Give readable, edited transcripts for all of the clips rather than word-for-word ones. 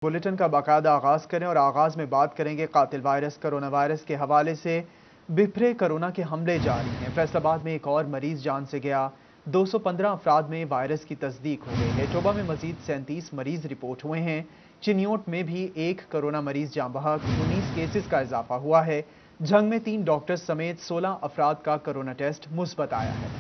Bulletin का बाकायदा आगाज करें और आगाज में बात करेंगे कातिल वायरस कोरोना वायरस के हवाले से। बिफरे कोरोना के हमले जारी हैं। फैसलाबाद में एक और मरीज जान से गया। 215 अफराद में वायरस की तस्दीक हो गई है। टोबा में मजीद 37 मरीज रिपोर्ट हुए हैं। चिन्योट में भी एक कोरोना मरीज जान बहक, 19 केसेस का इजाफा हुआ है। झंग में 3 डॉक्टर्स समेत 16 अफराद का कोरोना टेस्ट मुस्बत आया है।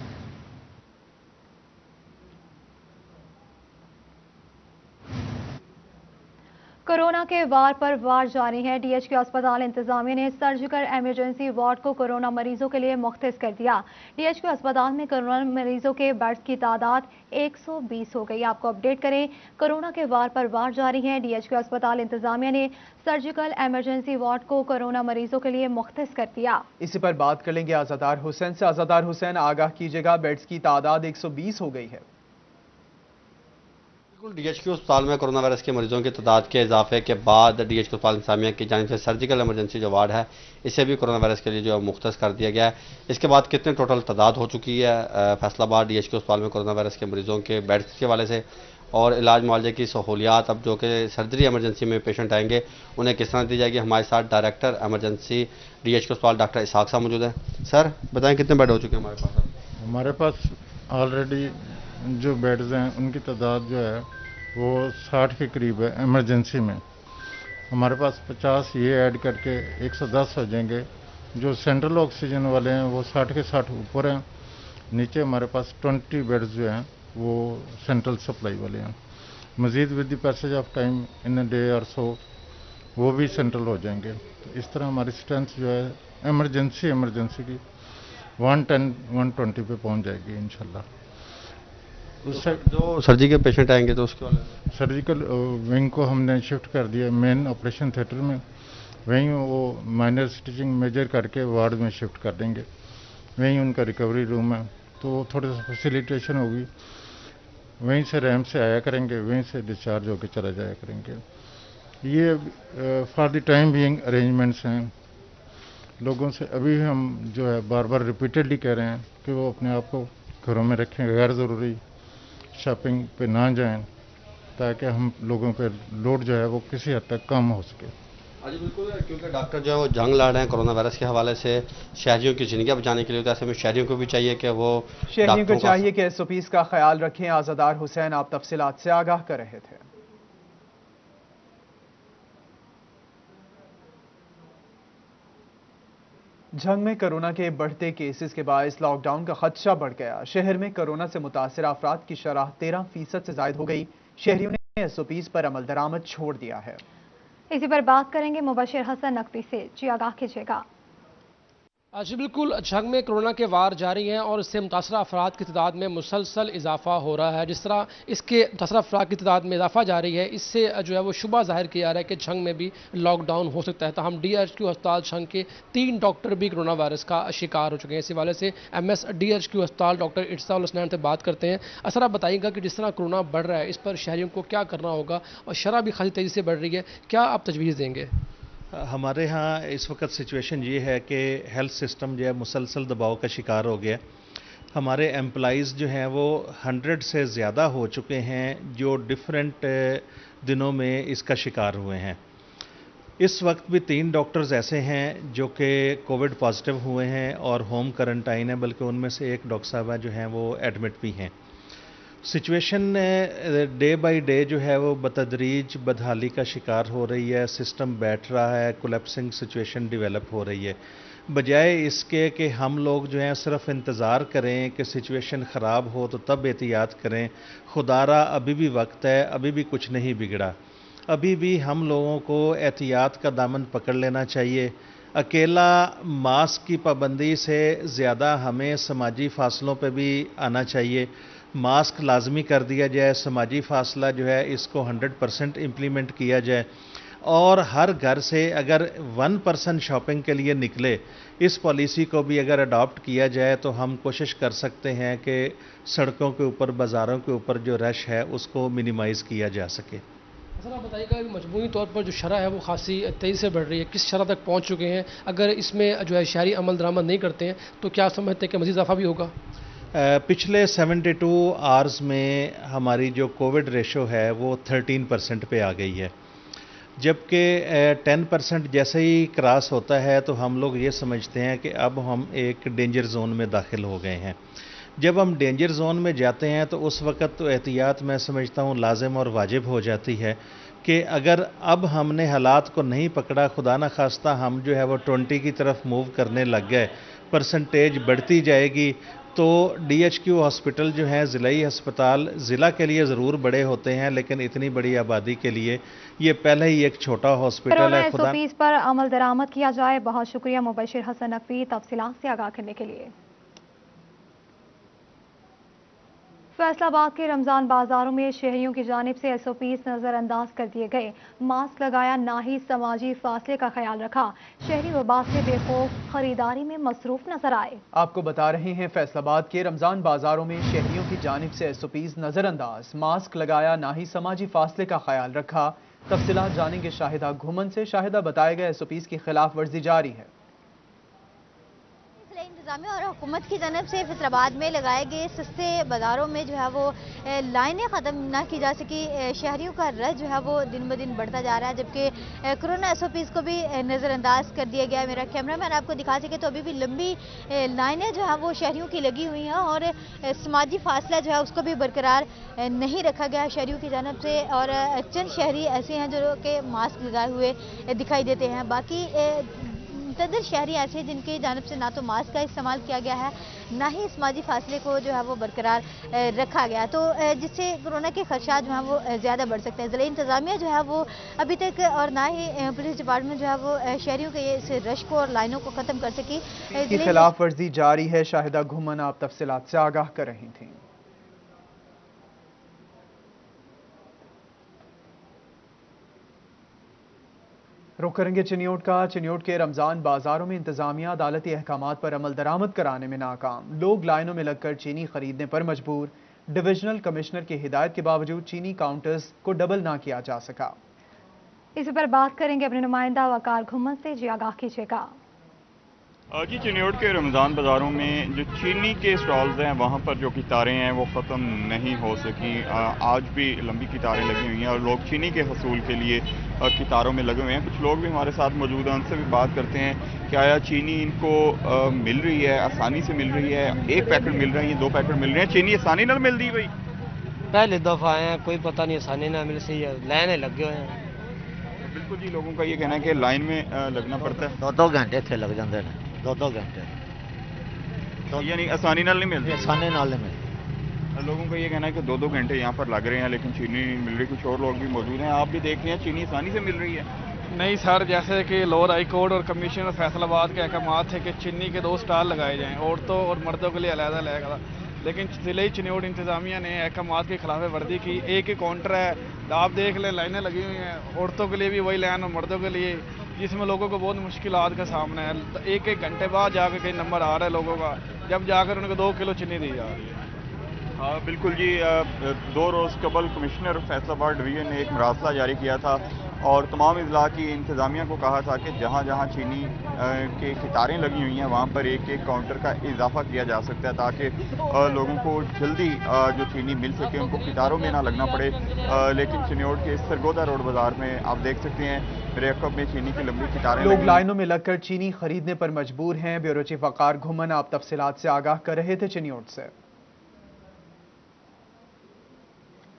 कोरोना के वार पर वार जारी है। डीएचक्यू अस्पताल इंतजामिया ने सर्जिकल इमरजेंसी वार्ड को कोरोना मरीजों के लिए मुख्तस कर दिया। डीएचक्यू अस्पताल में कोरोना मरीजों के बेड्स की तादाद 120 हो गई। आपको अपडेट करें, कोरोना के वार पर वार जारी है। डीएचक्यू अस्पताल इंतजामिया ने सर्जिकल इमरजेंसी वार्ड को कोरोना मरीजों के लिए मुख्तस कर दिया। इसी पर बात कर लेंगे आजादार हुसैन से। आजादार हुसैन, आगाह कीजिएगा, बेड्स की तादाद 120 हो गई है। बिल्कुल, डीएचक्यू अस्पताल में कोरोना वायरस के मरीजों की तादाद के इजाफे के बाद डीएचक्यू अस्पताल इंतजामिया की जानिब से सर्जिकल इमरजेंसी जो वार्ड है इसे भी कोरोना वायरस के लिए जो मुख्तस कर दिया गया है। इसके बाद कितने टोटल तादाद हो चुकी है फैसलाबाद डीएचक्यू अस्पताल में कोरोना वायरस के मरीजों के बेड्स के हवाले से, और इलाज मुआवजे की सहूलियात अब जो कि सर्जरी एमरजेंसी में पेशेंट आएंगे उन्हें किस तरह दी जाएगी। हमारे साथ डायरेक्टर एमरजेंसी डीएचक्यू अस्पताल डॉक्टर इसहाक साहब मौजूद है। सर बताएं, कितने बेड हो चुके हैं हमारे पास? हमारे पास ऑलरेडी जो बेड्स हैं उनकी तादाद जो है वो 60 के करीब है। इमरजेंसी में हमारे पास 50 ये ऐड करके 110 हो जाएंगे। जो सेंट्रल ऑक्सीजन वाले हैं वो 60 के 60 ऊपर हैं। नीचे हमारे पास 20 बेड्स जो हैं वो सेंट्रल सप्लाई वाले हैं। मज़ीद with the passage of time in a day और सो वो भी सेंट्रल हो जाएंगे। तो इस तरह हमारी स्ट्रेंथ जो है इमरजेंसी की 110 120 पे पहुंच जाएगी इंशाल्लाह। उससे जो सर्जरी के पेशेंट आएंगे तो उसके वाले सर्जिकल विंग को हमने शिफ्ट कर दिया मेन ऑपरेशन थिएटर में। वहीं वो माइनर स्टिचिंग मेजर करके वार्ड में शिफ्ट कर देंगे। वहीं उनका रिकवरी रूम है, तो थोड़ी सा फैसिलिटेशन होगी। वहीं से रैम्प से आया करेंगे, वहीं से डिस्चार्ज होकर चला जाया करेंगे। ये for the time being arrangements हैं। लोगों से अभी हम जो है बार बार रिपीटेडली कह रहे हैं कि वो अपने आप को घरों में रखें, गैर ज़रूरी शॉपिंग पे ना जाएं, ताकि हम लोगों पे लोड जो है वो किसी हद तक कम हो सके। जी बिल्कुल, क्योंकि डॉक्टर जो है वो जंग लड़ रहे हैं कोरोना वायरस के हवाले से शहरियों की जिंदगी बचाने के लिए, तो ऐसे में शहरियों को भी चाहिए कि वो शहरियों को चाहिए कि एसओपीज का ख्याल रखें। आजादार हुसैन, आप तफसीलात से आगाह कर रहे थे। झंग में कोरोना के बढ़ते केसेस के बायस लॉकडाउन का खदशा बढ़ गया। शहर में कोरोना से मुतासर अफराद की शरह 13% से ज्यादा हो गई। शहरियों ने एसओपीज पर अमल दरामद छोड़ दिया है। इसी पर बात करेंगे मुबशिर हसन नकवी से। जी आगाह कीजिएगा। जी बिल्कुल, झंग में कोरोना के वार जारी हैं और इससे मुतासर अफराद की तादाद में मुसलसल इजाफा हो रहा है। जिस तरह इसके मुतासर अफराद की तादाद में इजाफा जारी है, इससे जो है वो शुबा जाहिर किया जा रहा है कि झंग में भी लॉकडाउन हो सकता है। तो हम डीएचक्यू अस्पताल झंग के 3 डॉक्टर भी कोरोना वायरस का शिकार हो चुके हैं। इस हवाले से एमएस डीएचक्यू अस्पताल डॉक्टर इरसाउल हसनैन से बात करते हैं। असर आप बताइएगा कि जिस तरह कोरोना बढ़ रहा है इस पर शहरियों को क्या करना होगा, और शरह भी खासी तेज़ी से बढ़ रही है, क्या आप तजवीज़ देंगे? हमारे यहाँ इस वक्त सिचुएशन ये है कि हेल्थ सिस्टम जो है मुसलसल दबाव का शिकार हो गया। हमारे एम्प्लॉइज़ जो हैं वो 100 से ज़्यादा हो चुके हैं जो डिफरेंट दिनों में इसका शिकार हुए हैं। इस वक्त भी 3 डॉक्टर्स ऐसे हैं जो कि कोविड पॉजिटिव हुए हैं और होम क्वारंटाइन है, बल्कि उनमें से एक डॉक्टर साहब जो हैं वो एडमिट भी हैं। सिचुएशन डे बाय डे जो है वो बतदरीज बदहाली का शिकार हो रही है। सिस्टम बैठ रहा है, कोलैप्सिंग सिचुएशन डेवलप हो रही है। बजाय इसके कि हम लोग जो हैं सिर्फ इंतज़ार करें कि सिचुएशन ख़राब हो तो तब एहतियात करें, खुदारा अभी भी वक्त है, अभी भी कुछ नहीं बिगड़ा। अभी भी हम लोगों को एहतियात का दामन पकड़ लेना चाहिए। अकेला मास्क की पाबंदी से ज़्यादा हमें समाजी फासलों पे भी आना चाहिए। मास्क लाजमी कर दिया जाए, समाजी फासला जो है इसको 100% इम्प्लीमेंट किया जाए, और हर घर से अगर 1% शॉपिंग के लिए निकले, इस पॉलिसी को भी अगर अडॉप्ट किया जाए तो हम कोशिश कर सकते हैं कि सड़कों के ऊपर, बाज़ारों के ऊपर जो रश है उसको मिनिमाइज़ किया जा सके। सर आप बताइएगा, मजमूई तौर पर जो शरह है वो खासी तेज़ी से बढ़ रही है, किस शरह तक पहुँच चुके हैं? अगर इसमें जो है शहरी अमल दरामद नहीं करते हैं तो क्या समझते हैं कि मज़ीद इजाफा भी होगा? पिछले 72 आवर्स में हमारी जो कोविड रेशो है वो 13% पे आ गई है। जबकि 10% जैसे ही क्रॉस होता है तो हम लोग ये समझते हैं कि अब हम एक डेंजर जोन में दाखिल हो गए हैं। जब हम डेंजर जोन में जाते हैं तो उस वक़्त तो एहतियात मैं समझता हूँ लाजिम और वाजिब हो जाती है कि अगर अब हमने हालात को नहीं पकड़ा, खुदा न खास्ता हम जो है वो 20 की तरफ मूव करने लग गए, परसेंटेज बढ़ती जाएगी, तो DHQ हॉस्पिटल जो है ज़िलाई अस्पताल ज़िला के लिए ज़रूर बड़े होते हैं, लेकिन इतनी बड़ी आबादी के लिए ये पहले ही एक छोटा हॉस्पिटल है। खुदा SOPs पर अमल दरामद किया जाए। बहुत शुक्रिया मुबशिर हसन नकवी तफसीलात से आगाह करने के लिए। फैसलाबाद के रमजान बाजारों में शहरियों की जानिब से SOPs नजरअंदाज कर दिए गए। मास्क लगाया, ना ही समाजी फासले का ख्याल रखा। शहरी वबा से बेखौफ खरीदारी में मसरूफ नजर आए। आपको बता रहे हैं फैसलाबाद के रमजान बाजारों में शहरियों की जानिब से SOPs नजरअंदाज, मास्क लगाया, ना ही समाजी फासले का ख्याल रखा। तफसीलात जानेंगे शाहिदा घुमन से। शाहिदा, बताया गया SOPs की खिलाफ वर्जी जारी है। इंतजामिया और हुकूमत की जानब से फैसलाबाद में लगाए गए सस्ते बाज़ारों में जो है वो लाइनें ख़त्म ना की जा सकी। शहरियों का रश जो है वो दिन ब दिन बढ़ता जा रहा है, जबकि कोरोना SOPs को भी नज़रअंदाज कर दिया गया है। मेरा कैमरामैन आपको दिखा सके तो अभी भी लंबी लाइनें जो है वो शहरियों की लगी हुई हैं और समाजी फासला जो है उसको भी बरकरार नहीं रखा गया है शहरियों की जानब से। और चंद शहरी ऐसे हैं जो कि मास्क लगाए हुए दिखाई देते हैं, बाकी मुतअद्दिद शहरी ऐसे हैं जिनकी जानब से ना तो मास्क का इस्तेमाल किया गया है, ना ही समाजी फासले को जो है वो बरकरार रखा गया, तो जिससे कोरोना के खदशात जो हैं वो ज़्यादा बढ़ सकते हैं। ज़िला इंतज़ामिया जो है वो अभी तक और ना ही पुलिस डिपार्टमेंट जो है वो शहरियों के इस रश को और लाइनों को ख़त्म कर सकी। इसकी खिलाफ वर्जी जारी है। शाहिदा घुमन आप तफसीलात से आगाह कर रही थी। रुख करेंगे चिन्योट का। चिन्योट के रमजान बाजारों में इंतजामिया अदालती अहकामात पर अमल दरामद कराने में नाकाम। लोग लाइनों में लगकर चीनी खरीदने पर मजबूर। डिविजनल कमिश्नर की हिदायत के बावजूद चीनी काउंटर्स को डबल ना किया जा सका। इसी पर बात करेंगे अपने नुमाइंदा वकार घुमन से। जी आगाह कीजिएगा। जी, चिन्योट के रमज़ान बाज़ारों में जो चीनी के स्टॉल्स हैं वहाँ पर जो कितारें हैं वो ख़त्म नहीं हो सकी। आज भी लंबी कितारें लगी हुई हैं और लोग चीनी के हसूल के लिए कितारों में लगे हुए हैं। कुछ लोग भी हमारे साथ मौजूद हैं, उनसे भी बात करते हैं कि आया चीनी इनको मिल रही है, आसानी से मिल रही है? एक पैकेट मिल रही है, 2 पैकेट मिल रहे हैं, चीनी आसानी ना मिल रही? भाई पहले दफ़ा आए हैं, कोई पता नहीं आसानी ना मिल सही है, लाइनें लगे हुए हैं। बिल्कुल जी, लोगों का ये कहना है कि लाइन में लगना पड़ता है। 2 घंटे थे लग जाते हैं, 2 घंटे तो यानी आसानी नाल नहीं मिलती? आसानी नाल नहीं मिलती। लोगों का ये कहना है कि 2 घंटे यहाँ पर लग रहे हैं लेकिन चीनी नहीं मिल रही। कुछ और लोग भी मौजूद हैं, आप भी देख रहे हैं, चीनी आसानी से मिल रही है? नहीं सर, जैसे कि लोअर हाई कोर्ट और कमिश्नर फैसलाबाद के अहकाम थे कि चीनी के 2 स्टॉल लगाए जाएँ, औरतों और मर्दों के लिए अलहदा लगेगा, लेकिन ज़िले चिन्योट इंतज़ामिया ने अहकाम की खिलाफ वर्दी की। एक ही काउंटर है, आप देख लें, लाइनें लगी हुई हैं, औरतों के लिए भी वही लाइन और मर्दों के लिए, जिसमें लोगों को बहुत मुश्किलात का सामना है। तो एक घंटे बाद जाकर कहीं नंबर आ रहा है लोगों का, जब जाकर उनको 2 किलो चीनी दी जा रही है। हाँ बिल्कुल जी, 2 रोज़ कबल कमिश्नर फैसलाबाद डिवीज़न ने एक मरासला जारी किया था और तमाम अजला की इंतज़ामिया को कहा था कि जहाँ जहाँ चीनी के कितारें लगी हुई हैं वहाँ पर एक काउंटर का इजाफा किया जा सकता है ताकि लोगों को जल्दी जो चीनी मिल सके, उनको कितारों में ना लगना पड़े। लेकिन चिन्योट के सरगोदा रोड बाज़ार में आप देख सकते हैं रेकब में चीनी की लंबी कितारें, लोग लाइनों में लगकर चीनी खरीदने पर मजबूर हैं। ब्यूरो चीफ वकार घुमन आप तफसीलात से आगाह कर रहे थे चिन्योट से।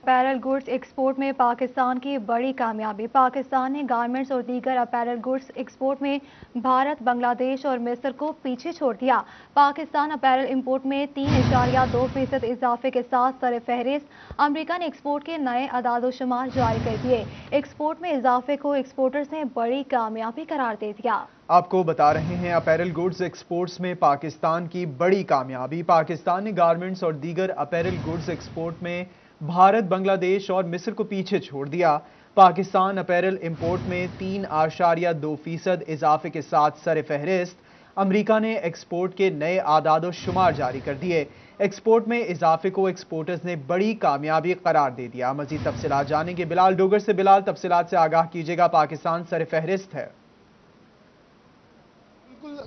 अपैरल गुड्स एक्सपोर्ट में पाकिस्तान की बड़ी कामयाबी। पाकिस्तान ने गारमेंट्स और दीगर अपैरल गुड्स एक्सपोर्ट में भारत, बांग्लादेश और मिस्र को पीछे छोड़ दिया। पाकिस्तान अपैरल इंपोर्ट में 3.2% इजाफे के साथ सर फहरिस्त। अमेरिका ने एक्सपोर्ट के नए अदाद-ओ-शुमार जारी कर दिए। एक्सपोर्ट में इजाफे को एक्सपोर्टर्स ने बड़ी कामयाबी करार दे दिया। आपको बता रहे हैं अपैरल गुड्स एक्सपोर्ट्स में पाकिस्तान की बड़ी कामयाबी। पाकिस्तान ने गारमेंट्स और दीगर अपैरल गुड्स एक्सपोर्ट में भारत, बांग्लादेश और मिस्र को पीछे छोड़ दिया। पाकिस्तान अपैरल इंपोर्ट में 3.2% इजाफे के साथ सर फहरिस्त। अमेरिका ने एक्सपोर्ट के नए आदाद शुमार जारी कर दिए। एक्सपोर्ट में इजाफे को एक्सपोर्टर्स ने बड़ी कामयाबी करार दे दिया। मजीद तफसीलात जानेंगे बिलाल डोगर से। बिलाल, तफसीलात से आगाह कीजिएगा, पाकिस्तान सर फहरिस्त है।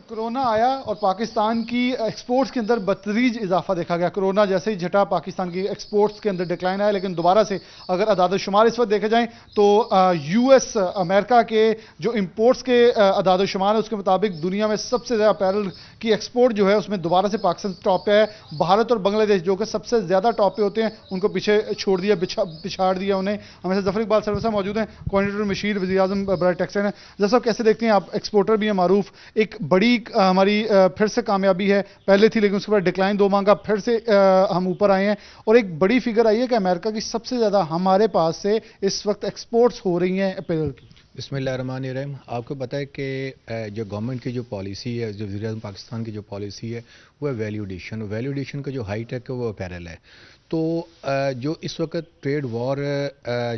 कोरोना आया और पाकिस्तान की एक्सपोर्ट्स के अंदर बदतरीज इजाफा देखा गया। कोरोना जैसे ही झटा पाकिस्तान की एक्सपोर्ट्स के अंदर डिक्लाइन आया, लेकिन दोबारा से अगर अदाद शुमार इस वक्त देखे जाएं तो यूएस अमेरिका के जो इंपोर्ट्स के अदाद शुमार है उसके मुताबिक दुनिया में सबसे ज़्यादा अपैरल की एक्सपोर्ट जो है उसमें दोबारा से पाकिस्तान टॉप पे है। भारत और बांग्लादेश जो कि सबसे ज़्यादा टॉप पे होते हैं उनको पीछे छोड़ दिया, पिछाड़ दिया उन्हें। हमें जफर इकबाल सरवर साहब मौजूद हैं, कोऑर्डिनेटर मशीर वज़ीर-ए-आज़म बराए टेक्सटाइल हैं। जैसा कैसे देखते हैं आप, एक्सपोर्टर भी है मारूफ, एक बड़ी हमारी फिर से कामयाबी है, पहले थी लेकिन उसके बाद डिक्लाइन 2 माह का फिर से हम ऊपर आए हैं और एक बड़ी फिगर आई है कि अमेरिका की सबसे ज़्यादा हमारे पास से इस वक्त एक्सपोर्ट्स हो रही हैं अपैरल की। बिस्मिल्लाहिर्रहमानिर्रहीम। आपको पता है कि जो गवर्नमेंट की जो पॉलिसी है, जो वज़ीर-ए-आज़म पाकिस्तान की जो पॉलिसी है वो है वैल्यू एडिशन। वैल्यू एडिशन का जो हाईटेक है वो अपैरल है। तो जो इस वक्त ट्रेड वॉर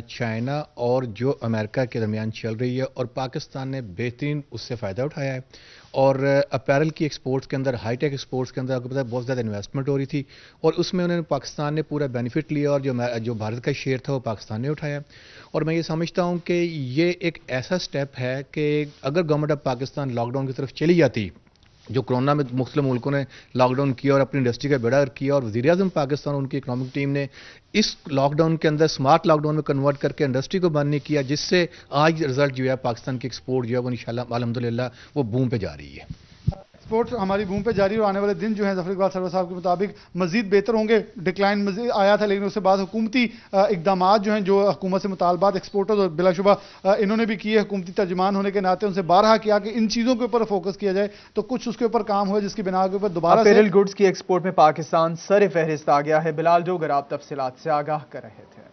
चाइना और जो अमेरिका के दरमियान चल रही है और पाकिस्तान ने बेहतरीन उससे फ़ायदा उठाया है और अपैरल की एक्सपोर्ट्स के अंदर, हाईटेक एक्सपोर्ट्स के अंदर आपको पता है बहुत ज़्यादा इन्वेस्टमेंट हो रही थी और उसमें उन्होंने पाकिस्तान ने पूरा बेनिफिट लिया और जो भारत का शेयर था वो पाकिस्तान ने उठाया। और मैं ये समझता हूँ कि ये एक ऐसा स्टेप है कि अगर गवर्नमेंट ऑफ पाकिस्तान लॉकडाउन की तरफ चली जाती, जो कोरोना में मुख्तलिफ मुल्कों ने लॉकडाउन किया और अपनी इंडस्ट्री का बेड़ा किया और वज़ीर-ए-आज़म पाकिस्तान और उनकी इकनॉमिक टीम ने इस लॉकडाउन के अंदर स्मार्ट लॉकडाउन में कन्वर्ट करके इंडस्ट्री को बंद नहीं किया, जिससे आज रिजल्ट जो है पाकिस्तान की एक्सपोर्ट जो है वो इंशाल्लाह अल्हम्दुलिल्लाह वो बूम पे जा रही है। एक्सपोर्ट्स हमारी बूम पे जारी और आने वाले दिन जो है जफर इकबाल सरवर साहब के मुताबिक मजीद बेहतर होंगे। डिक्लाइन मजीद आया था लेकिन उसके बाद हुकूमती इकदाम जो हैं, जो हुकूमत से मुतालबात एक्सपोर्टर्स और बिलाशुबा इन्होंने भी किए, हुकूमती तर्जुमान होने के नाते उनसे बारहा किया कि इन चीज़ों के ऊपर फोकस किया जाए, तो कुछ उसके ऊपर काम हुआ जिसकी बिना के ऊपर दोबारा अपैरल गुड्स की एक्सपोर्ट में पाकिस्तान सर फहरिस्त आ गया है। बिलाल डोगर आप तफसीलात से आगाह कर रहे थे।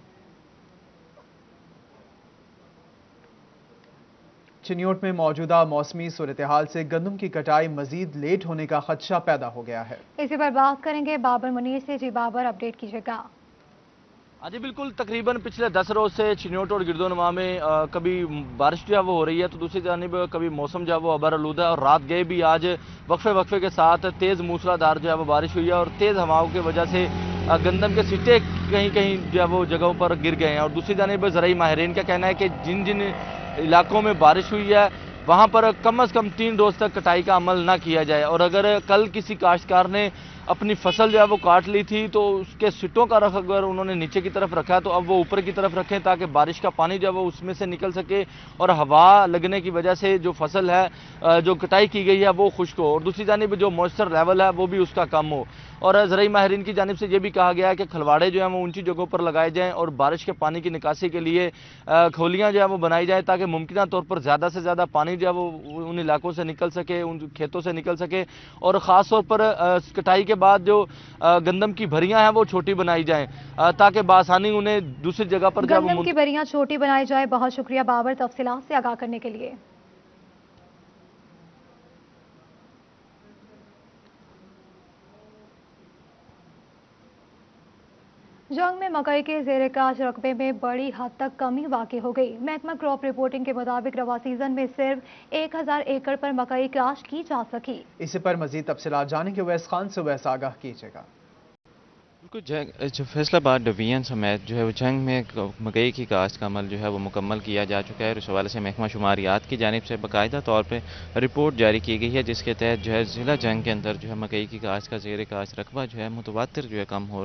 चिन्योट में मौजूदा मौसमी सूरत हाल से गंदम की कटाई मजीद लेट होने का खदशा पैदा हो गया है। इसी पर बात करेंगे बाबर मुनीर से। जी बाबर, अपडेट कीजिएगा। हाँ जी बिल्कुल, तकरीबन पिछले 10 रोज से चिन्योट और गिरदोनवा में कभी बारिश जो है वो हो रही है तो दूसरी जानिब कभी मौसम जो है वो अबर आलूदा है और रात गए भी आज वक्फे के साथ तेज़ मूसलाधार जो है वो बारिश हुई है और तेज़ हवाओं की वजह से गंदम के सिट्टे कहीं कहीं जो है वो जगहों पर गिर गए हैं। और दूसरी जानिब ज़राई माहिरीन का कहना है कि जिन जिन इलाकों में बारिश हुई है वहाँ पर कम से कम 3 रोज़ तक कटाई का अमल ना किया जाए और अगर कल किसी काश्तकार ने अपनी फसल जो है वो काट ली थी तो उसके सिट्टों का रख अगर उन्होंने नीचे की तरफ रखा तो अब वो ऊपर की तरफ रखें ताकि बारिश का पानी जो है वो उसमें से निकल सके और हवा लगने की वजह से जो फसल है जो कटाई की गई है वो खुश्क हो और दूसरी जानिब जो मॉइस्चर लेवल है वो भी उसका कम हो। और ज़राई माहिरीन की जानिब से ये भी कहा गया है कि खलवाड़े जो हैं वो ऊंची जगहों पर लगाए जाएँ और बारिश के पानी की निकासी के लिए खोलियाँ जो है वो बनाई जाए ताकि मुमकिन तौर पर ज़्यादा से ज़्यादा पानी जो है वो उन इलाकों से निकल सके, उन खेतों से निकल सके और ख़ास तौर पर कटाई के बाद जो गंदम की भरियां हैं वो छोटी बनाई जाएं ताकि बासानी उन्हें दूसरी जगह पर गंदम की भरियां छोटी बनाई जाए। बहुत शुक्रिया बाबर तफसीलात से आगाह करने के लिए। जंग में मकई के जेर काश रकबे में बड़ी हद तक कमी वाक़ई हो गई। महकमा क्रॉप रिपोर्टिंग के मुताबिक रवा सीजन में सिर्फ 1000 एकड़ पर मकई काश की जा सकी। इसी पर मजीद तफसीलात जानेंगे उवैस खान से। उवैस आगाह कीजिएगा। जो फैसलाबाद डिवीजन समेत जो है वो जंग में मकई की काश्त का अमल जो है वो मुकम्मल किया जा चुका है और इस हवाले से महकमा शुमारियात की जानिब से बाकायदा तौर पे रिपोर्ट जारी की गई है जिसके तहत जो है ज़िला जंग के अंदर जो है मकई की काश्त का ज़ेर काश्त रकबा जो है मुतवातिर जो है कम हो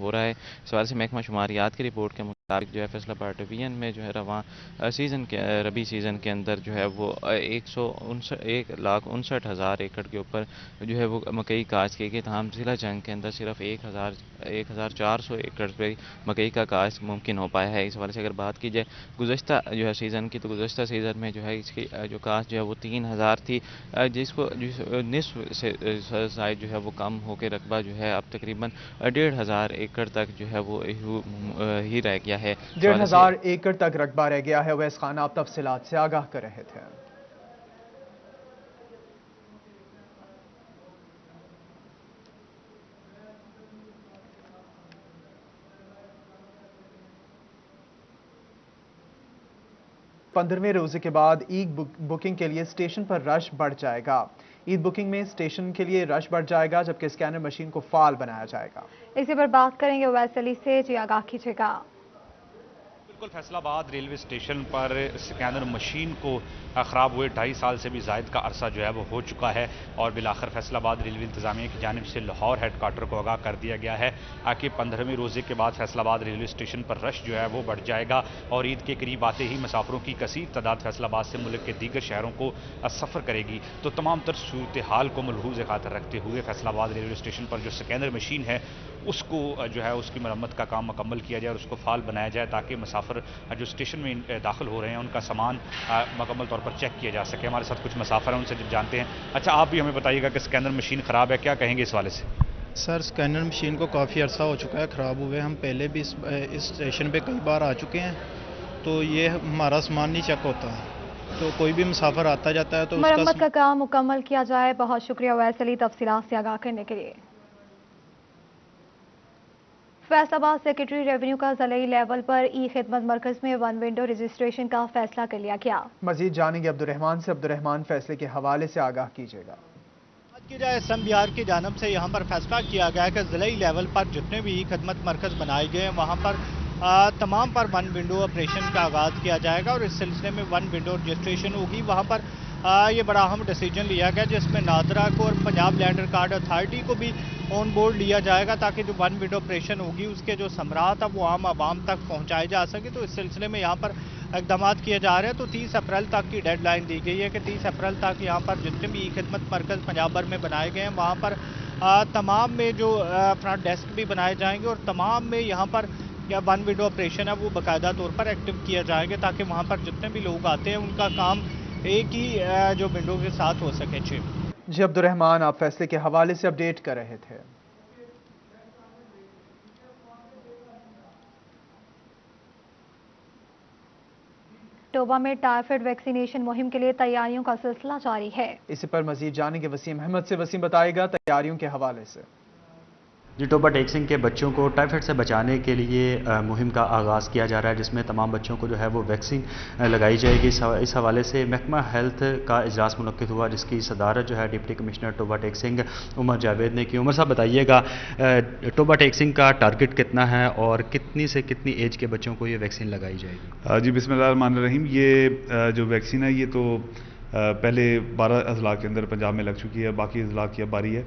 रहा है। इस हवाले से महकमा शुमारियात की रिपोर्ट के मुताबिक जो है फैसलाबाद डिवीजन में जो है रवा सीज़न के रबी सीज़न के अंदर जो है वो 1,59,000 एकड़ के ऊपर जो है वो मकई काश्त की गई। तमाम ज़िला जंग के अंदर सिर्फ 1,400 एकड़ पे मकई का काश्त मुमकिन हो पाया है। इस हवाले से अगर बात की जाए गुज़श्ता जो है सीज़न की तो गुज़श्ता सीज़न में जो है इसकी जो काश्त जो है वो 3,000 थी जिसको निस्फ से शायद जो है वो कम होकर रकबा जो है अब तकरीबन 1,500 एकड़ तक जो है वो ही रह गया है। 1,500 एकड़ तक रकबा रह गया है। उवैस खान आप तफसीलात से आगाह कर रहे थे। पंद्रहवें रोजे के बाद ईद बुकिंग के लिए स्टेशन पर रश बढ़ जाएगा। ईद बुकिंग में स्टेशन के लिए रश बढ़ जाएगा जबकि स्कैनर मशीन को फाल बनाया जाएगा। इसी पर बात करेंगे उवैस अली से। जी आगाह कीजिएगा। बिल्कुल फैसलाबाद रेलवे स्टेशन पर स्कैनर मशीन को ख़राब हुए 2.5 साल से भी ज़ायद का अरसा जो है वो हो चुका है और बिलाखिर फैसलाबाद रेलवे इंतज़ामिया की जानिब से लाहौर हेड क्वार्टर को आगाह कर दिया गया है कि 15वें रोज़े के बाद फैसलाबाद रेलवे स्टेशन पर रश जो है वो बढ़ जाएगा और ईद के करीब आते ही मुसाफिरों की कसीर तादाद फैसलाबाद से मुल्क के दीगर शहरों को सफ़र करेगी। तो तमाम तर सूरत हाल को मलहूज़ खातर रखते हुए फैसलाबाद रेलवे स्टेशन पर जो स्कैनर मशीन है उसको जो है उसकी मरम्मत का काम मुकम्मल किया जाए और उसको फाल बनाया जाए ताकि मुसाफिर जो स्टेशन में दाखिल हो रहे हैं उनका सामान मुकम्मल तौर पर चेक किया जा सके। हमारे साथ कुछ मुसाफिर हैं, उनसे जब जानते हैं। अच्छा, आप भी हमें बताइएगा कि स्कैनर मशीन ख़राब है, क्या कहेंगे इस वाले से? सर, स्कैनर मशीन को काफ़ी अर्सा हो चुका है ख़राब हुए। हम पहले भी इस स्टेशन पे कई बार आ चुके हैं, तो ये हमारा सामान नहीं चेक होता, तो कोई भी मुसाफिर आता जाता है तो मरम्मत का काम मुकम्मल किया जाए। बहुत शुक्रिया वैस अली तफसीलात से आगाह करने के लिए। फैसलाबाद सेक्रेटरी रेवेन्यू का ज़िलाई लेवल पर ई खिदमत मरकज़ में 1 विंडो रजिस्ट्रेशन का फैसला कर लिया गया। मजीद जानेंगे अब्दुर्रहमान से। अब्दुर्रहमान, फैसले के हवाले से आगाह कीजिएगा। की जाए एसएम बिहार की जानब से यहाँ पर फैसला किया गया है कि ज़िलाई लेवल पर जितने भी ई खिदमत मरकज़ बनाए गए हैं वहाँ पर तमाम पर 1 विंडो ऑपरेशन का आगाज़ किया जाएगा और इस सिलसिले में 1 विंडो रजिस्ट्रेशन होगी। वहाँ पर ये बड़ा अहम डिसीजन लिया गया जिसमें नादरा को और पंजाब लैंड रिकॉर्ड अथॉरिटी को भी ऑन बोर्ड लिया जाएगा ताकि जो 1 विंडो ऑपरेशन होगी उसके जो समरात है वो आम आवाम तक पहुँचाए जा सके। तो इस सिलसिले में यहाँ पर इक़दाम किए जा रहे हैं। तो 30 अप्रैल तक की डेडलाइन दी गई है कि 30 अप्रैल तक यहाँ पर जितने भी ई खिदमत मरकज़ पंजाब भर में बनाए गए हैं वहाँ पर तमाम में जो फ्रंट डेस्क भी बनाए जाएंगे और तमाम में यहाँ पर 1 विंडो ऑपरेशन है वो बाकायदा तौर पर एक्टिव किया जाएंगे ताकि वहाँ पर जितने भी लोग आते हैं उनका काम एक ही जो विंडो के साथ हो सके। जी अब्दुर्रहमान, आप फैसले के हवाले से अपडेट कर रहे थे। टोबा में टाइफाइड वैक्सीनेशन मुहिम के लिए तैयारियों का सिलसिला जारी है। इसी पर मजीद जानेंगे वसीम अहमद से। वसीम, बताएगा तैयारियों के हवाले से। जी, टोबा टेक्सिंग के बच्चों को टाइफाइड से बचाने के लिए मुहिम का आगाज़ किया जा रहा है जिसमें तमाम बच्चों को जो है वो वैक्सीन लगाई जाएगी। इस हवाले से महकमा हेल्थ का इजलास मुनक्किद हुआ जिसकी सदारत जो है डिप्टी कमिश्नर टोबा टेक्सिंग उमर जावेद ने की। उमर साहब, बताइएगा टोबा टेक्सिंग का टारगेट कितना है और कितनी से कितनी एज के बच्चों को ये वैक्सीन लगाई जाएगी? जी, बिस्मिल्लाहिर्रहमानिर्रहीम। ये जो वैक्सीन है ये तो पहले 12 अजला के अंदर पंजाब में लग चुकी है, बाकी अजला की अब बारी है।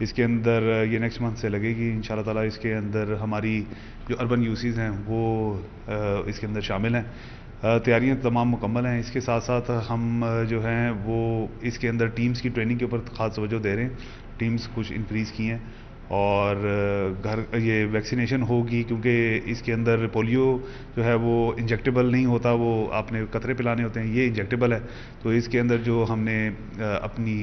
इसके अंदर ये नेक्स्ट मंथ से लगेगी इंशाल्लाह ताला। इसके अंदर हमारी जो अर्बन यूसीज़ हैं वो इसके अंदर शामिल हैं। तैयारियां तमाम मुकम्मल हैं। इसके साथ साथ हम जो हैं वो इसके अंदर टीम्स की ट्रेनिंग के ऊपर ख़ास तवज्जो दे रहे हैं। टीम्स कुछ इंक्रीज़ की हैं और ये वैक्सीनेशन होगी क्योंकि इसके अंदर पोलियो जो है वो इंजेक्टेबल नहीं होता, वो आपने कतरे पिलाने होते हैं, ये इंजेक्टेबल है। तो इसके अंदर जो हमने अपनी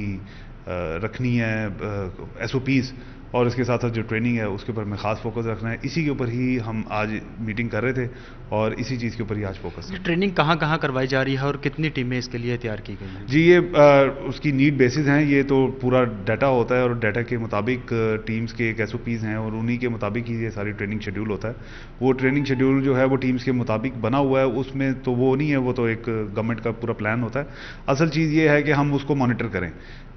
रखनी है SOPs और इसके साथ साथ जो ट्रेनिंग है उसके ऊपर में ख़ास फोकस रखना है। इसी के ऊपर ही हम आज मीटिंग कर रहे थे और इसी चीज़ के ऊपर ही आज फोकस है। ट्रेनिंग कहाँ कहाँ करवाई जा रही है और कितनी टीमें इसके लिए तैयार की गई हैं? जी, ये उसकी नीड बेसिस हैं। ये तो पूरा डाटा होता है और डाटा के मुताबिक टीम्स के एक SOPs हैं और उन्हीं के मुताबिक ही ये सारी ट्रेनिंग शेड्यूल होता है। वो ट्रेनिंग शेड्यूल जो है वो टीम्स के मुताबिक बना हुआ है, उसमें तो वो नहीं है, वो तो एक गवर्नमेंट का पूरा प्लान होता है। असल चीज़ ये है कि हम उसको मॉनिटर करें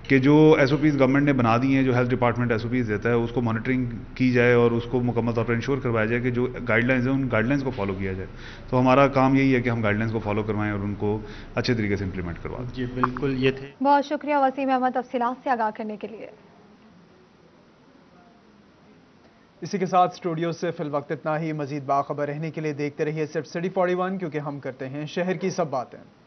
कि जो SOPs गवर्नमेंट ने बना दी हैं, जो हेल्थ डिपार्टमेंट SOPs देता है उसको मॉनिटरिंग की जाए और उसको मुकम्मल तौर पर इंश्योर करवाया जाए कि जो गाइडलाइंस हैं उन गाइडलाइंस को फॉलो किया जाए। तो हमारा काम यही है कि हम गाइडलाइंस को फॉलो करवाएं और उनको अच्छे तरीके से इंप्लीमेंट करवा दें। जी बिल्कुल, ये थे। बहुत शुक्रिया वसीम अहमद तफसीलात से आगाह करने के लिए। इसी के साथ स्टूडियो से फिल वक्त इतना ही। मजीद बाखबर रहने के लिए देखते रहिए सिर्फ सिटी 41 क्योंकि हम करते हैं शहर की सब बातें।